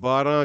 12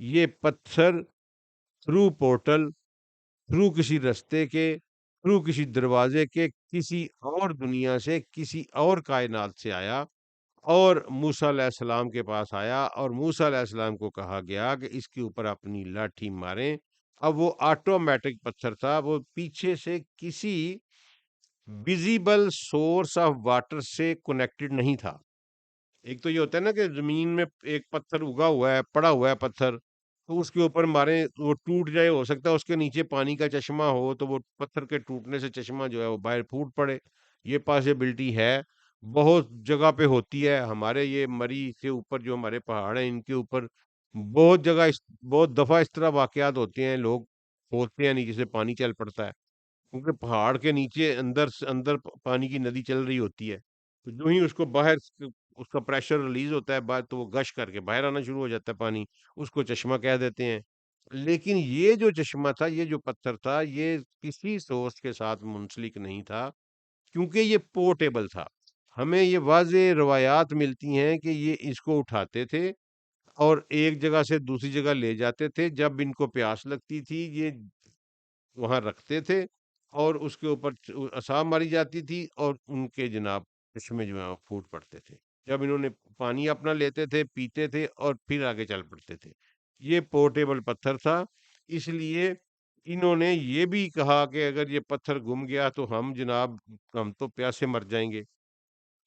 یہ پتھر through portal, through کسی رستے کے، تھرو کسی دروازے کے، کسی اور دنیا سے، کسی اور کائنات سے آیا اور موسیٰ علیہ السلام کے پاس آیا، اور موسیٰ علیہ السلام کو کہا گیا کہ اس کے اوپر اپنی لاٹھی ماریں۔ اب وہ آٹومیٹک پتھر تھا، وہ پیچھے سے کسی ویزیبل سورس آف واٹر سے کنیکٹڈ نہیں تھا۔ ایک تو یہ ہوتا ہے نا کہ زمین میں ایک پتھر اگا ہوا ہے، پڑا ہوا ہے پتھر، تو اس کے اوپر ماریں وہ ٹوٹ جائے، ہو سکتا ہے اس کے نیچے پانی کا چشمہ ہو تو وہ پتھر کے ٹوٹنے سے چشمہ جو ہے وہ باہر پھوٹ پڑے، یہ پاسبلٹی ہے، بہت جگہ پہ ہوتی ہے۔ ہمارے یہ مری کے اوپر جو ہمارے پہاڑ ہیں ان کے اوپر بہت جگہ بہت دفعہ اس طرح واقعات ہوتے ہیں، لوگ ہوتے ہیں نیچے سے پانی چل پڑتا ہے، کیونکہ پہاڑ کے نیچے اندر سے اندر پانی کی ندی چل رہی ہوتی ہے، تو جو ہی اس کو باہر اس کا پریشر ریلیز ہوتا ہے باہر، تو وہ گش کر کے باہر آنا شروع ہو جاتا ہے پانی، اس کو چشمہ کہہ دیتے ہیں۔ لیکن یہ جو چشمہ تھا، یہ جو پتھر تھا، یہ کسی سورس کے ساتھ منسلک نہیں تھا، کیونکہ یہ پورٹیبل تھا۔ ہمیں یہ واضح روایات ملتی ہیں کہ یہ اس کو اٹھاتے تھے اور ایک جگہ سے دوسری جگہ لے جاتے تھے، جب ان کو پیاس لگتی تھی یہ وہاں رکھتے تھے اور اس کے اوپر عصا ماری جاتی تھی اور ان کے جناب چشمے جو ہیں وہ پھوٹ پڑتے تھے، جب انہوں نے پانی اپنا لیتے تھے، پیتے تھے اور پھر آگے چل پڑتے تھے۔ یہ پورٹیبل پتھر تھا، اس لیے انہوں نے یہ بھی کہا کہ اگر یہ پتھر گم گیا تو ہم جناب ہم تو پیاسے مر جائیں گے۔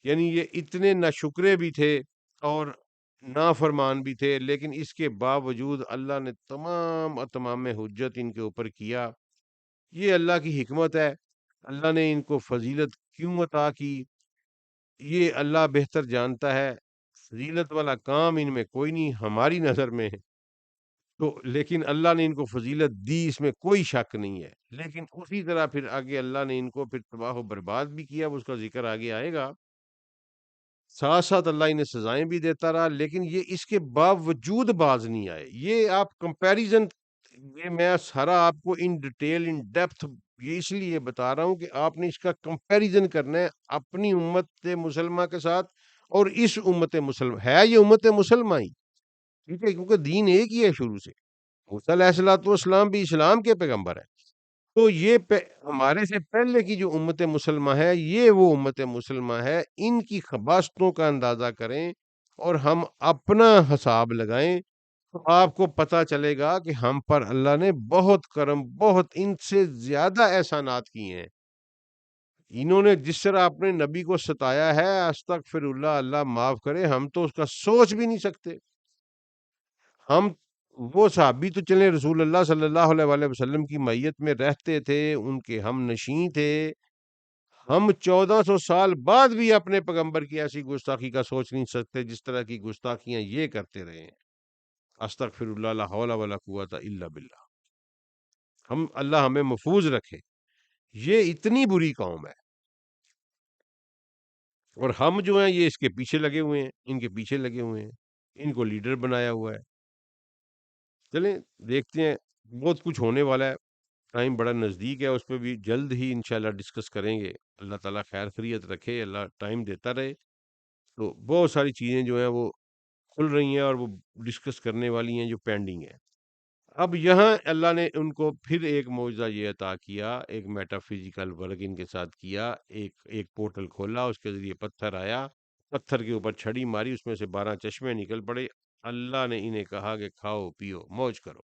یعنی یہ اتنے ناشکرے بھی تھے اور نافرمان بھی تھے، لیکن اس کے باوجود اللہ نے تمام حجت ان کے اوپر کیا۔ یہ اللہ کی حکمت ہے، اللہ نے ان کو فضیلت کیوں عطا کی، یہ اللہ بہتر جانتا ہے۔ فضیلت والا کام ان میں کوئی نہیں ہماری نظر میں ہے، تو لیکن اللہ نے ان کو فضیلت دی، اس میں کوئی شک نہیں ہے، لیکن اسی طرح پھر آگے اللہ نے ان کو پھر تباہ و برباد بھی کیا، اس کا ذکر آگے آئے گا۔ ساتھ ساتھ اللہ انہیں سزائیں بھی دیتا رہا، لیکن یہ اس کے باوجود باز نہیں آئے۔ یہ آپ کمپیریزن، یہ میں سارا آپ کو ان ڈیٹیل ان ڈیپتھ یہ اس لیے بتا رہا ہوں کہ آپ نے اس کا کمپیریزن کرنا ہے اپنی امت مسلمہ کے ساتھ، اور اس امت مسلمہ ہے، یہ امت مسلمہ ہی ٹھیک ہے، کیونکہ دین ایک ہی ہے شروع سے، موسیٰ علیہ الصلوۃ والسلام بھی اسلام کے پیغمبر ہے، تو یہ ہمارے سے پہلے کی جو امت مسلمہ ہے، یہ وہ امت مسلمہ ہے، ان کی خباستوں کا اندازہ کریں اور ہم اپنا حساب لگائیں تو آپ کو پتا چلے گا کہ ہم پر اللہ نے بہت کرم، بہت ان سے زیادہ احسانات کیے ہیں۔ انہوں نے جس طرح اپنے نبی کو ستایا ہے، استغفر اللہ، اللہ معاف کرے، ہم تو اس کا سوچ بھی نہیں سکتے۔ ہم وہ صحابی تو چلیں رسول اللہ صلی اللہ علیہ وآلہ وسلم کی معیت میں رہتے تھے، ان کے ہم نشیں تھے، ہم 1400 سال بعد بھی اپنے پیغمبر کی ایسی گستاخی کا سوچ نہیں سکتے جس طرح کی گستاخیاں یہ کرتے رہے ہیں۔ استغفر اللہ، لا حول ولا قوت الا باللہ۔ ہم اللہ ہمیں محفوظ رکھے، یہ اتنی بری قوم ہے، اور ہم جو ہیں یہ اس کے پیچھے لگے ہوئے ہیں، ان کے پیچھے لگے ہوئے ہیں، ان کو لیڈر بنایا ہوا ہے۔ چلیں دیکھتے ہیں، بہت کچھ ہونے والا ہے، ٹائم بڑا نزدیک ہے، اس پہ بھی جلد ہی انشاءاللہ ڈسکس کریں گے۔ اللہ تعالیٰ خیر خیریت رکھے، اللہ ٹائم دیتا رہے، تو بہت ساری چیزیں جو ہیں وہ کھل رہی ہیں اور وہ ڈسکس کرنے والی ہیں جو پینڈنگ ہیں۔ اب یہاں اللہ نے ان کو پھر ایک معجزہ یہ عطا کیا، ایک میٹا فزیکل ورک ان کے ساتھ کیا، ایک پورٹل کھولا، اس کے ذریعے پتھر آیا، پتھر کے اوپر چھڑی ماری، اس میں سے 12 چشمے نکل پڑے۔ اللہ نے انہیں کہا کہ کھاؤ پیو موج کرو،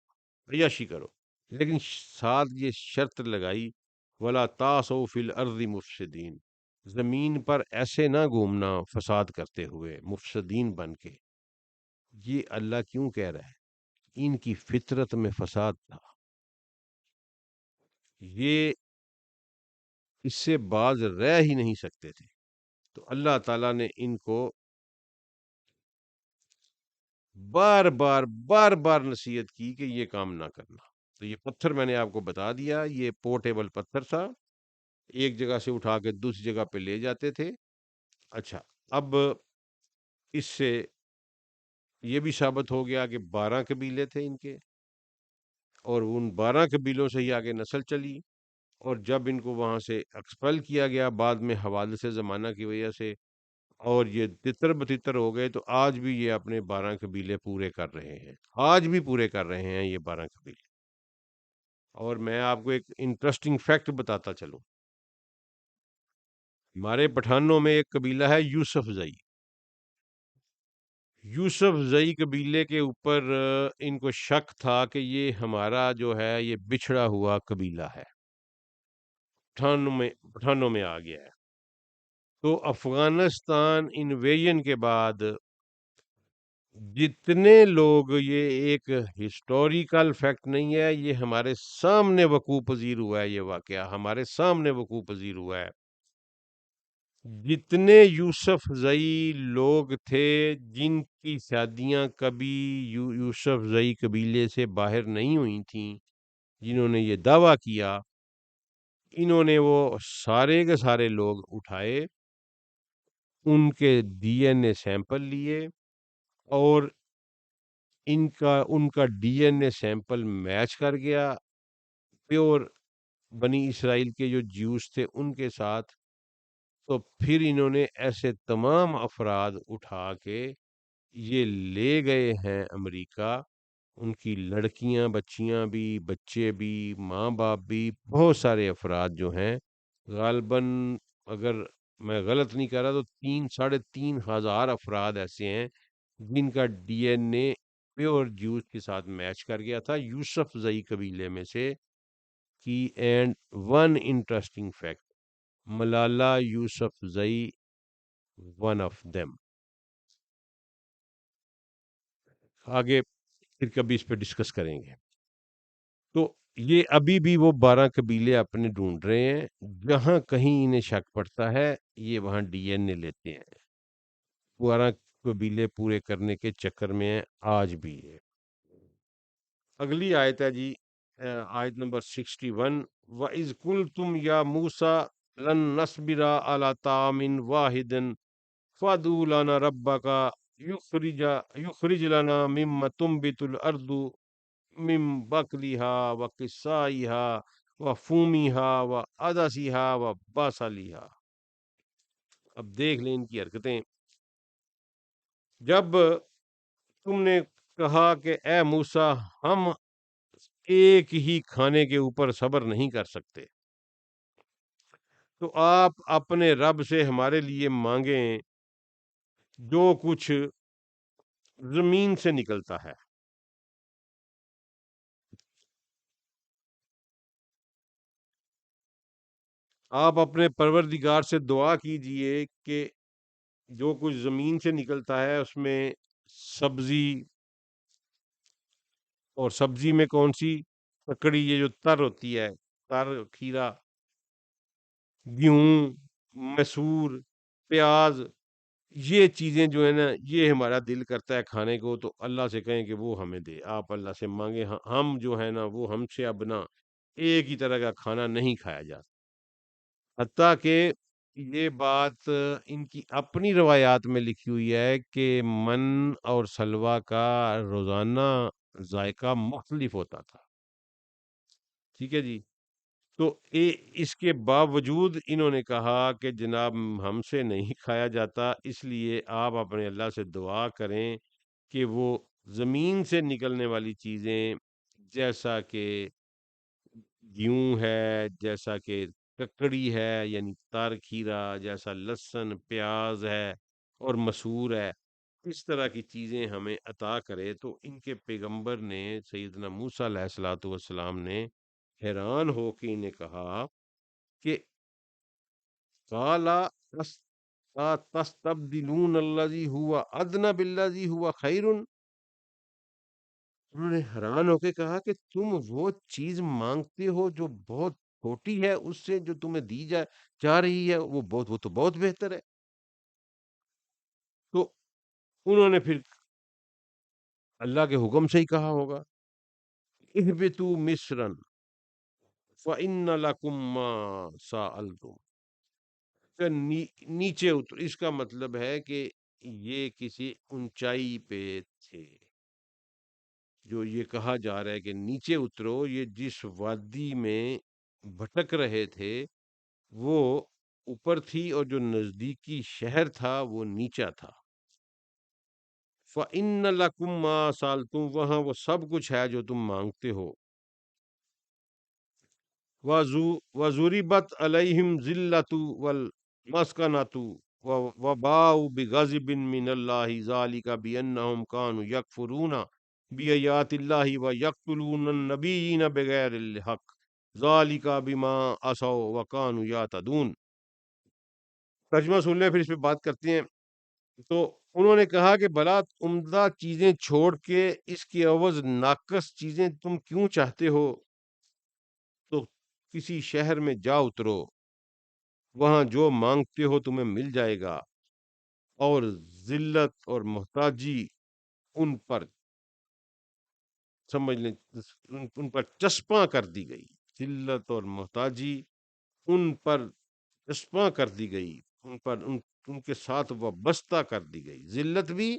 عیاشی کرو، لیکن ساتھ یہ شرط لگائی، ولا تاسو فی الارض مفسدین، زمین پر ایسے نہ گھومنا فساد کرتے ہوئے، مفسدین بن کے۔ یہ اللہ کیوں کہہ رہا ہے؟ ان کی فطرت میں فساد تھا، یہ اس سے باز رہ ہی نہیں سکتے تھے، تو اللہ تعالیٰ نے ان کو بار بار نصیحت کی کہ یہ کام نہ کرنا۔ تو یہ پتھر میں نے آپ کو بتا دیا، یہ پورٹیبل پتھر تھا، ایک جگہ سے اٹھا کے دوسری جگہ پہ لے جاتے تھے۔ اچھا، اب اس سے یہ بھی ثابت ہو گیا کہ 12 قبیلے تھے ان کے، اور ان 12 قبیلوں سے ہی آگے نسل چلی، اور جب ان کو وہاں سے ایکسپل کیا گیا بعد میں حوادث زمانہ کی وجہ سے، اور یہ تتر بتتر ہو گئے، تو آج بھی یہ اپنے 12 قبیلے پورے کر رہے ہیں، آج بھی پورے کر رہے ہیں یہ 12 قبیلے۔ اور میں آپ کو ایک انٹرسٹنگ فیکٹ بتاتا چلوں، ہمارے پٹھانوں میں ایک قبیلہ ہے یوسف زئی۔ یوسف زئی قبیلے کے اوپر ان کو شک تھا کہ یہ ہمارا جو ہے یہ بچھڑا ہوا قبیلہ ہے، پٹھانوں میں آ گیا ہے۔ تو افغانستان انویژن کے بعد جتنے لوگ، یہ ایک ہسٹوریکل فیکٹ نہیں ہے، یہ ہمارے سامنے وقوع پذیر ہوا ہے، یہ واقعہ ہمارے سامنے وقوع پذیر ہوا ہے۔ جتنے یوسف زئی لوگ تھے جن کی شادیاں کبھی یوسف زئی قبیلے سے باہر نہیں ہوئی تھیں، جنہوں نے یہ دعویٰ کیا، انہوں نے وہ سارے کے سارے لوگ اٹھائے، ان کے ڈی این اے سیمپل لیے، اور ان کا D N A sample match کر گیا پیور بنی اسرائیل کے جو جیوز تھے ان کے ساتھ۔ تو پھر انہوں نے ایسے تمام افراد اٹھا کے یہ لے گئے ہیں امریکہ، ان کی لڑکیاں بچیاں بھی، بچے بھی، ماں باپ بھی، بہت سارے افراد جو ہیں، غالباً اگر میں غلط نہیں کر رہا تو 3,000 سے 3,500 افراد ایسے ہیں جن کا ڈی این اے پیور جوز کے ساتھ میچ کر گیا تھا یوسف زئی قبیلے میں سے کی۔ And one interesting fact, Malala Yousafzai one of them. آگے پھر کبھی اس پہ ڈسکس کریں گے۔ تو یہ ابھی بھی وہ 12 قبیلے اپنے ڈھونڈ رہے ہیں، جہاں کہیں انہیں شک پڑتا ہے یہ وہاں ڈی این اے لیتے ہیں، 12 قبیلے پورے کرنے کے چکر میں ہیں آج بھی ہے۔ اگلی آیت ہے جی، آیت نمبر 61، وَإِذْ قُلْتُمْ يَا مُوسَىٰ لَن نَّصْبِرَ عَلَىٰ طَعَامٍ وَاحِدٍ فَادْعُ لَنَا رَبَّكَ يُخْرِجْ لَنَا مِمَّا تُنبِتُ الْأَرْضُ مِن بَقْلِهَا وَقِثَّائِهَا وَفُومِهَا وَعَدَسِهَا وَبَصَلِهَا۔ اب دیکھ لیں ان کی حرکتیں۔ جب تم نے کہا کہ اے موسیٰ ہم ایک ہی کھانے کے اوپر صبر نہیں کر سکتے، تو آپ اپنے رب سے ہمارے لیے مانگیں جو کچھ زمین سے نکلتا ہے۔ آپ اپنے پروردگار سے دعا کیجئے کہ جو کچھ زمین سے نکلتا ہے اس میں سبزی، اور سبزی میں کون سی؟ ککڑی، یہ جو تر ہوتی ہے، تر، کھیرا، گیہوں، مسور، پیاز، یہ چیزیں جو ہے نا یہ ہمارا دل کرتا ہے کھانے کو، تو اللہ سے کہیں کہ وہ ہمیں دے، آپ اللہ سے مانگیں، ہم جو ہے نا وہ ہم سے اب نہ ایک ہی طرح کا کھانا نہیں کھایا جاتا۔ حتیٰ کہ یہ بات ان کی اپنی روایات میں لکھی ہوئی ہے کہ من اور سلوا کا روزانہ ذائقہ مختلف ہوتا تھا، ٹھیک ہے جی۔ تو اس کے باوجود انہوں نے کہا کہ جناب ہم سے نہیں کھایا جاتا، اس لیے آپ اپنے اللہ سے دعا کریں کہ وہ زمین سے نکلنے والی چیزیں، جیسا کہ گیہوں ہے، جیسا کہ ککڑی ہے یعنی تر کھیرا، جیسا لہسن پیاز ہے اور مسور ہے، اس طرح کی چیزیں ہمیں عطا کرے۔ تو ان کے پیغمبر نے، سیدنا موسیٰ علیہ الصلوۃ والسلام نے حیران ہو کے انہیں کہا کہ قَالَ تَسْتَبْدِلُونَ الَّذِي هُوَ أَدْنَىٰ بِالَّذِي هُوَ خَيْرٌ۔ انہوں نے حیران ہو کے کہا کہ تم وہ چیز مانگتے ہو جو بہت چھوٹی ہے، اس سے جو تمہیں دی جا رہی ہے وہ تو بہت بہتر ہے۔ تو انہوں نے پھر اللہ کے حکم سے ہی کہا ہوگا، اہبطوا مصرا فإن لکم ما سألتم، کہ نیچے اتر، اس کا مطلب ہے کہ یہ کسی اونچائی پہ تھے، جو یہ کہا جا رہا ہے کہ نیچے اترو، یہ جس وادی میں بھٹک رہے تھے وہ اوپر تھی اور جو نزدیکی شہر تھا وہ نیچا تھا. فَإِنَّ لَكُمْ مَا سَأَلْتُمْ، وہاں وہ سب کچھ ہے جو تم مانگتے ہو. وَضُرِبَتْ عَلَيْهِمْ ذِلَّةُ وَالْمَسْكَنَةُ وَبَاءُوا بِغَضِبٍ مِّنَ اللَّهِ ذَلِكَ بِأَنَّهُمْ كَانُوا يَكْفُرُونَ بِآيَاتِ اللَّهِ وَيَقْتُلُونَ النَّبِيِّينَ بِغَيْرِ الْحَقِّ ذَلِكَ بِمَا عَصَوا وَكَانُوا يَعْتَدُونَ. ترجمہ سن لیں، پھر اس پہ بات کرتے ہیں. تو انہوں نے کہا کہ بلا عمدہ چیزیں چھوڑ کے اس کے عوض ناقص چیزیں تم کیوں چاہتے ہو؟ تو کسی شہر میں جا اترو، وہاں جو مانگتے ہو تمہیں مل جائے گا، اور ذلت اور محتاجی ان پر، سمجھ لیں، ان پر چسپاں کر دی گئی. ذلت اور محتاجی ان پر چسپاں کر دی گئی، ان پر ان کے ساتھ وابستہ کر دی گئی، ذلت بھی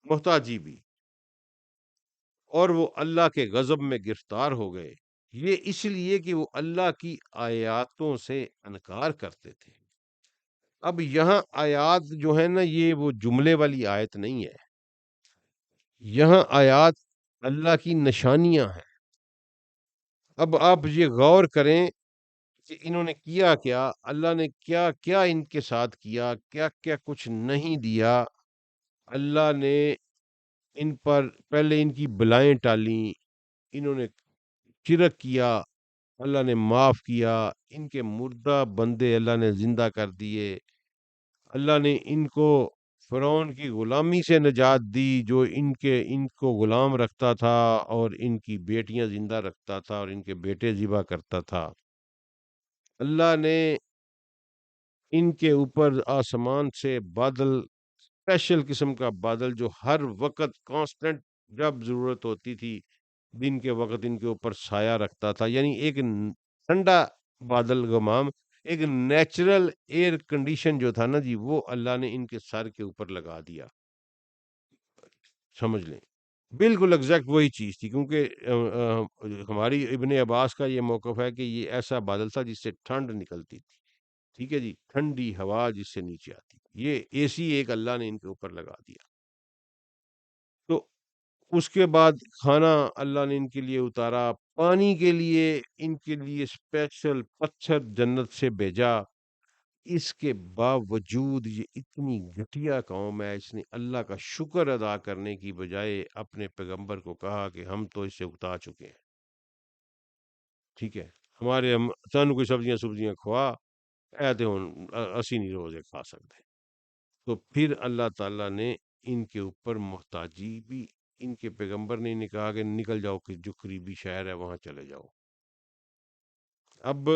محتاجی بھی. اور وہ اللہ کے غضب میں گرفتار ہو گئے، یہ اس لیے کہ وہ اللہ کی آیاتوں سے انکار کرتے تھے. اب یہاں آیات جو ہے نا، یہ وہ جملے والی آیت نہیں ہے، یہاں آیات اللہ کی نشانیاں ہیں. اب آپ یہ غور کریں کہ انہوں نے کیا کیا، اللہ نے کیا کیا ان کے ساتھ کیا، کیا کیا کچھ نہیں دیا. اللہ نے ان پر پہلے ان کی بلائیں ٹالیں، انہوں نے شرک کیا، اللہ نے معاف کیا. ان کے مردہ بندے اللہ نے زندہ کر دیے. اللہ نے ان کو فرعون کی غلامی سے نجات دی، جو ان کو غلام رکھتا تھا اور ان کی بیٹیاں زندہ رکھتا تھا اور ان کے بیٹے ذبح کرتا تھا. اللہ نے ان کے اوپر آسمان سے بادل، اسپیشل قسم کا بادل جو ہر وقت کانسٹنٹ، جب ضرورت ہوتی تھی دن کے وقت ان کے اوپر سایہ رکھتا تھا. یعنی ایک ٹھنڈا بادل غمام، ایک نیچرل ایئر کنڈیشن جو تھا نا جی، وہ اللہ نے ان کے سر کے اوپر لگا دیا. سمجھ لیں، بالکل ایگزیکٹ وہی چیز تھی. کیونکہ ہماری ابن عباس کا یہ موقف ہے کہ یہ ایسا بادل تھا جس سے ٹھنڈ نکلتی تھی. ٹھیک ہے جی، ٹھنڈی ہوا جس سے نیچے آتی، یہ اے سی ایک اللہ نے ان کے اوپر لگا دیا. تو اس کے بعد کھانا اللہ نے ان کے لیے اتارا، پانی کے لیے ان کے لیے اسپیشل پتھر جنت سے بھیجا. اس کے باوجود یہ اتنی گھٹیا قوم ہے، اس نے اللہ کا شکر ادا کرنے کی بجائے اپنے پیغمبر کو کہا کہ ہم تو اس سے اکتا چکے ہیں. ٹھیک ہے، ہمارے ہم سانو کوئی سبزیاں کھوا ایتے ہوں اسی نہیں روزے کھا سکتے. تو پھر اللہ تعالیٰ نے ان کے اوپر محتاجی بھی، ان کے پیغمبر نے انہیں کہا کہ نکل جاؤ کہ جو قریبی شہر ہے وہاں چلے جاؤ. اب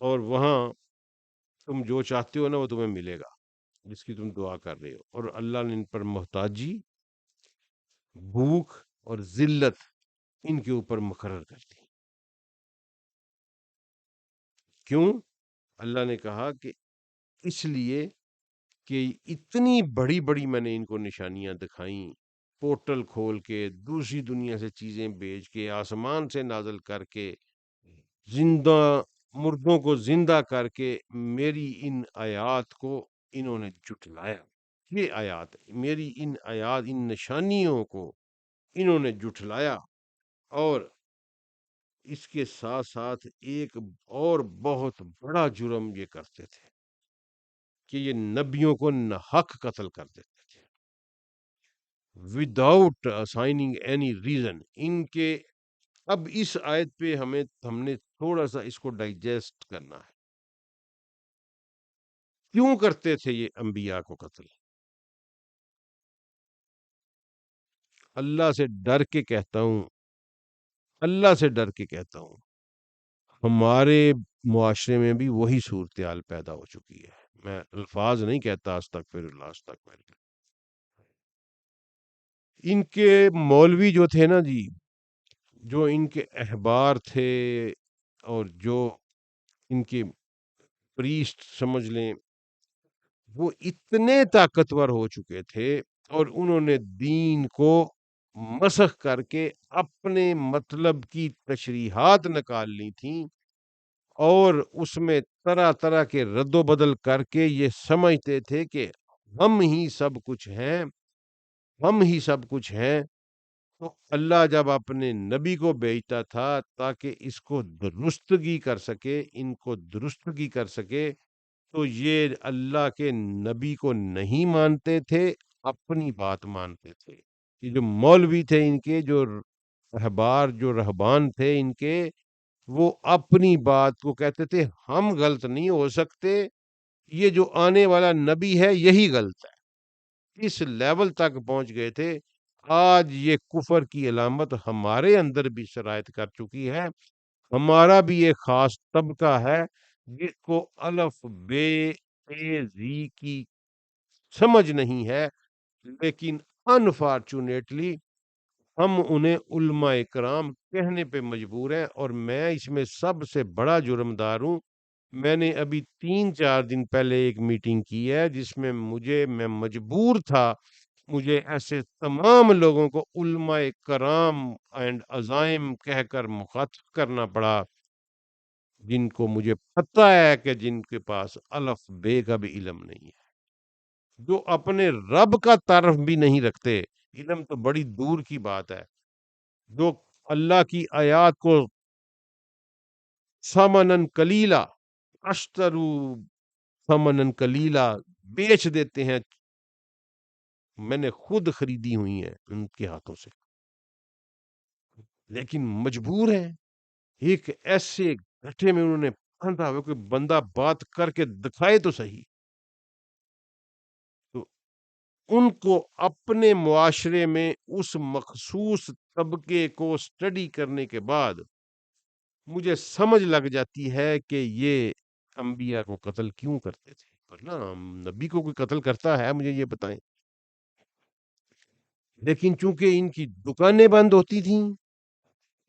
اور وہاں تم جو چاہتے ہو نا وہ تمہیں ملے گا، جس کی تم دعا کر رہے ہو. اور اللہ نے ان پر محتاجی، بھوک اور ذلت ان کے اوپر مقرر کر دی. کیوں؟ اللہ نے کہا کہ اس لیے کہ اتنی بڑی بڑی میں نے ان کو نشانیاں دکھائیں، پورٹل کھول کے، دوسری دنیا سے چیزیں بھیج کے، آسمان سے نازل کر کے، زندہ مردوں کو زندہ کر کے، میری ان آیات کو انہوں نے جھٹلایا. یہ آیات میری ان آیات، ان نشانیوں کو انہوں نے جھٹلایا. اور اس کے ساتھ ساتھ ایک اور بہت بڑا جرم یہ کرتے تھے کہ یہ نبیوں کو ناحق قتل کر دیتے تھے وداؤٹ اسائننگ اینی ریزن. ان کے اب اس آیت پہ ہم نے تھوڑا سا اس کو ڈائجسٹ کرنا ہے. کیوں کرتے تھے یہ انبیاء کو قتل؟ اللہ سے ڈر کے کہتا ہوں، اللہ سے ڈر کے کہتا ہوں، ہمارے معاشرے میں بھی وہی صورتحال پیدا ہو چکی ہے. میں الفاظ نہیں کہتا استغفر اللہ استغفر اللہ. ان کے مولوی جو تھے نا جی، جو ان کے احبار تھے اور جو ان کے پریسٹ سمجھ لیں، وہ اتنے طاقتور ہو چکے تھے اور انہوں نے دین کو مسخ کر کے اپنے مطلب کی تشریحات نکال لی تھیں. اور اس میں طرح طرح کے رد و بدل کر کے یہ سمجھتے تھے کہ ہم ہی سب کچھ ہیں، ہم ہی سب کچھ ہیں۔ تو اللہ جب اپنے نبی کو بھیجتا تھا تاکہ اس کو درستگی کر سکے، ان کو درستگی کر سکے، تو یہ اللہ کے نبی کو نہیں مانتے تھے، اپنی بات مانتے تھے۔ یہ جو مولوی تھے ان کے، جو احبار، جو رہبان تھے ان کے، وہ اپنی بات کو کہتے تھے ہم غلط نہیں ہو سکتے، یہ جو آنے والا نبی ہے یہی غلط ہے۔ اس لیول تک پہنچ گئے تھے۔ آج یہ کفر کی علامت ہمارے اندر بھی شرائط کر چکی ہے۔ ہمارا بھی ایک خاص طبقہ ہے جس کو الف بے اے زی کی سمجھ نہیں ہے، لیکن انفارچونیٹلی ہم انہیں علماء کرام کہنے پہ مجبور ہیں، اور میں اس میں سب سے بڑا جرمدار ہوں۔ میں نے ابھی 3-4 دن پہلے ایک میٹنگ کی ہے جس میں میں مجبور تھا، مجھے ایسے تمام لوگوں کو علماء کرام اینڈ عزائم کہہ کر مخاطب کرنا پڑا، جن کو مجھے پتہ ہے کہ جن کے پاس الف بے کا بھی علم نہیں ہے، جو اپنے رب کا تعارف بھی نہیں رکھتے۔ علم تو بڑی دور کی بات ہے، جو اللہ کی آیات کو ثمنن کلیلا، اشترو ثمنن کلیلا، بیچ دیتے ہیں۔ میں نے خود خریدی ہوئی ہیں ان کے ہاتھوں سے، لیکن مجبور ہیں۔ ایک ایسے گٹھے میں انہوں نے باندھا ہوا، کوئی بندہ بات کر کے دکھائے تو صحیح۔ تو ان کو اپنے معاشرے میں اس مخصوص طبقے کو اسٹڈی کرنے کے بعد مجھے سمجھ لگ جاتی ہے کہ یہ انبیاء کو قتل کیوں کرتے تھے، ورنہ نبی کو کوئی قتل کرتا ہے مجھے یہ بتائیں؟ لیکن چونکہ ان کی دکانیں بند ہوتی تھیں،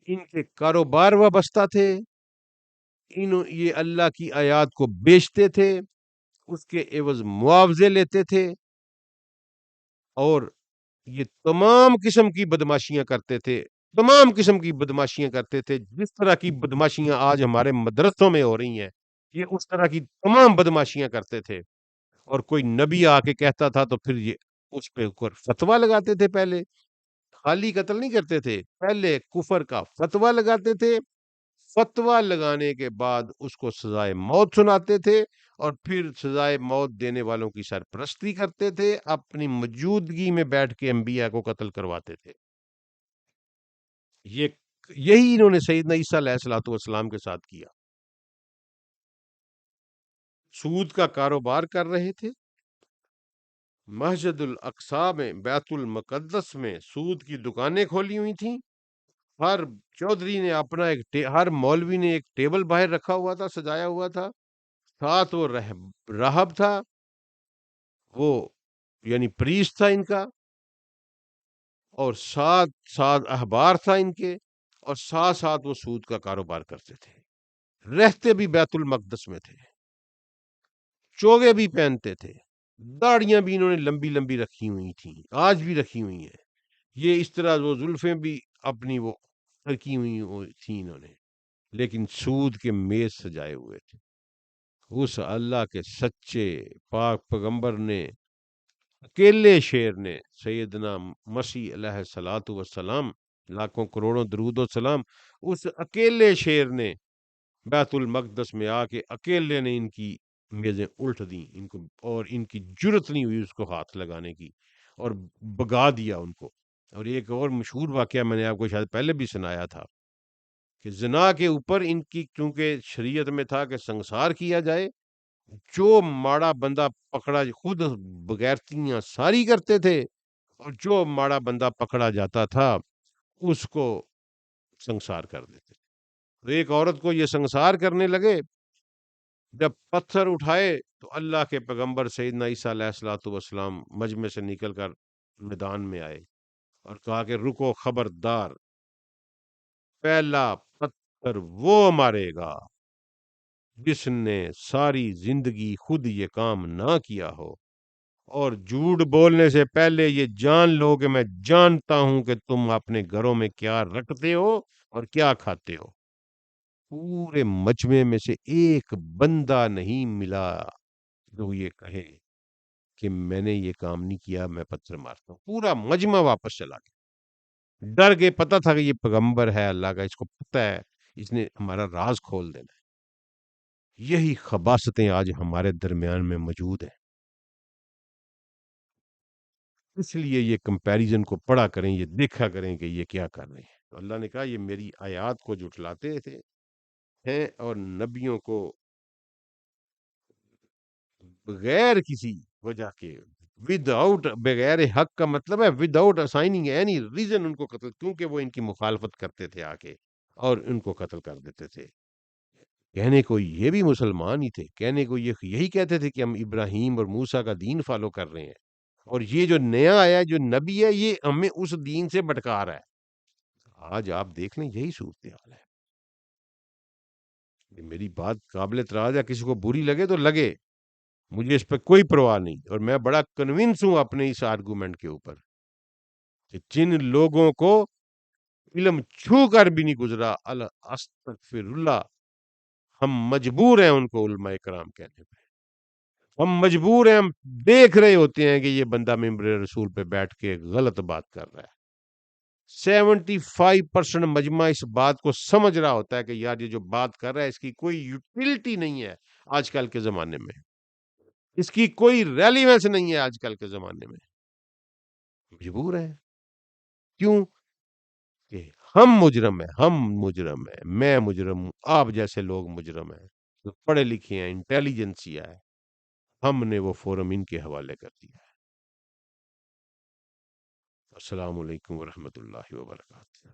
ان کے کاروبار وابستہ تھے، یہ اللہ کی آیات کو بیچتے تھے، اس کے عوض معاوضے لیتے تھے، اور یہ تمام قسم کی بدماشیاں کرتے تھے، تمام قسم کی بدماشیاں کرتے تھے۔ جس طرح کی بدماشیاں آج ہمارے مدرسوں میں ہو رہی ہیں، یہ اس طرح کی تمام بدماشیاں کرتے تھے۔ اور کوئی نبی آ کے کہتا تھا تو پھر یہ اس پہ فتویٰ لگاتے تھے۔ پہلے خالی قتل نہیں کرتے تھے، پہلے کفر کا فتویٰ لگاتے تھے، فتویٰ لگانے کے بعد اس کو سزائے موت سناتے تھے، اور پھر سزائے موت دینے والوں کی سرپرستی کرتے تھے، اپنی موجودگی میں بیٹھ کے انبیاء کو قتل کرواتے تھے۔ یہ یہی انہوں نے سیدنا عیسیٰ علیہ الصلوۃ والسلام کے ساتھ کیا۔ سود کا کاروبار کر رہے تھے، مسجد الاقصی میں، بیت المقدس میں سود کی دکانیں کھولی ہوئی تھیں۔ ہر چودھری نے اپنا ہر مولوی نے ایک ٹیبل باہر رکھا ہوا تھا، سجایا ہوا تھا، ساتھ وہ راہب تھا، وہ یعنی پریسٹ تھا ان کا، اور ساتھ ساتھ احبار تھا ان کے، اور ساتھ ساتھ وہ سود کا کاروبار کرتے تھے، رہتے بھی بیت المقدس میں تھے، چوگے بھی پہنتے تھے، داڑیاں بھی انہوں نے لمبی لمبی رکھی ہوئی تھیں، آج بھی رکھی ہوئی ہیں۔ یہ اس طرح وہ زلفیں بھی اپنی وہ رکھی ہوئی تھیں انہوں نے، لیکن سود کے میز سجائے ہوئے تھے۔ اس اللہ کے سچے پاک پیغمبر نے، اکیلے شیر نے، سیدنا مسیح علیہ الصلوۃ والسلام، لاکھوں کروڑوں درود و سلام، اس اکیلے شیر نے بیت المقدس میں آ کے اکیلے نے ان کی میزیں الٹ دیں، ان کو، اور ان کی جرت نہیں ہوئی اس کو ہاتھ لگانے کی، اور بگا دیا ان کو۔ اور ایک اور مشہور واقعہ میں نے آپ کو شاید پہلے بھی سنایا تھا کہ زنا کے اوپر ان کی چونکہ شریعت میں تھا کہ سنسار کیا جائے، جو ماڑا بندہ پکڑا، خود بغیرتیاں ساری کرتے تھے، اور جو ماڑا بندہ پکڑا جاتا تھا اس کو سنسار کر دیتے تھے۔ تو ایک عورت کو یہ سنسار کرنے لگے، جب پتھر اٹھائے تو اللہ کے پیغمبر سیدنا عیسیٰ علیہ الصلوۃ والسلام مجمع سے نکل کر میدان میں آئے اور کہا کہ رکو، خبردار، پہلا پتھر وہ مارے گا جس نے ساری زندگی خود یہ کام نہ کیا ہو، اور جھوٹ بولنے سے پہلے یہ جان لو کہ میں جانتا ہوں کہ تم اپنے گھروں میں کیا رکھتے ہو اور کیا کھاتے ہو۔ پورے مجمع میں سے ایک بندہ نہیں ملا جو یہ کہے کہ میں نے یہ کام نہیں کیا، میں پتھر مارتا ہوں. پورا مجمع واپس چلا گیا. ڈر کے، پتہ تھا کہ یہ پیغمبر ہے اللہ کا، اس کو پتہ ہے اس نے ہمارا راز کھول دینا ہے. یہی خباثتیں آج ہمارے درمیان میں موجود ہیں. اس لیے یہ کمپیریزن کو پڑھا کریں، یہ دیکھا کریں کہ یہ کیا کر رہے ہیں. تو اللہ نے کہا یہ میری آیات کو جھٹلاتے تھے ہیں اور نبیوں کو بغیر کسی وجہ کے، بغیر حق کا مطلب ہے وداؤٹ اسائننگ اینی ریزن ان کو قتل، کیونکہ وہ ان کی مخالفت کرتے تھے آ کے اور ان کو قتل کر دیتے تھے. کہنے کو یہ بھی مسلمان ہی تھے، کہنے کو یہ یہی کہتے تھے کہ ہم ابراہیم اور موسیٰ کا دین فالو کر رہے ہیں، اور یہ جو نیا آیا جو نبی ہے یہ ہمیں اس دین سے بھٹکا رہا ہے. آج آپ دیکھ لیں یہی صورتحال ہے. یہ میری بات قابل اعتراض ہے، کسی کو بری لگے تو لگے، مجھے اس پہ کوئی پرواہ نہیں، اور میں بڑا کنونس ہوں اپنے اس آرگومنٹ کے اوپر کہ جن لوگوں کو علم چھو کر بھی نہیں گزرا، استغفر اللہ، ہم مجبور ہیں ان کو علماء کرام کہنے پہ. ہم مجبور ہیں، ہم دیکھ رہے ہوتے ہیں کہ یہ بندہ ممبر رسول پہ بیٹھ کے غلط بات کر رہا ہے. 75% مجمع اس بات کو سمجھ رہا ہوتا ہے کہ یار یہ جو بات کر رہا ہے اس کی کوئی یوٹیلٹی نہیں ہے آج کل کے زمانے میں، اس کی کوئی ریلیونس نہیں ہے آج کل کے زمانے میں. مجبور ہیں. کیوں؟ کہ ہم مجرم ہیں، ہم مجرم ہیں، میں مجرم ہوں، آپ جیسے لوگ مجرم ہیں جو پڑھے لکھے ہیں، انٹیلیجنسیا ہے، ہم نے وہ فورم ان کے حوالے کر دیا ہے. السلام علیکم ورحمۃ اللہ وبرکاتہ.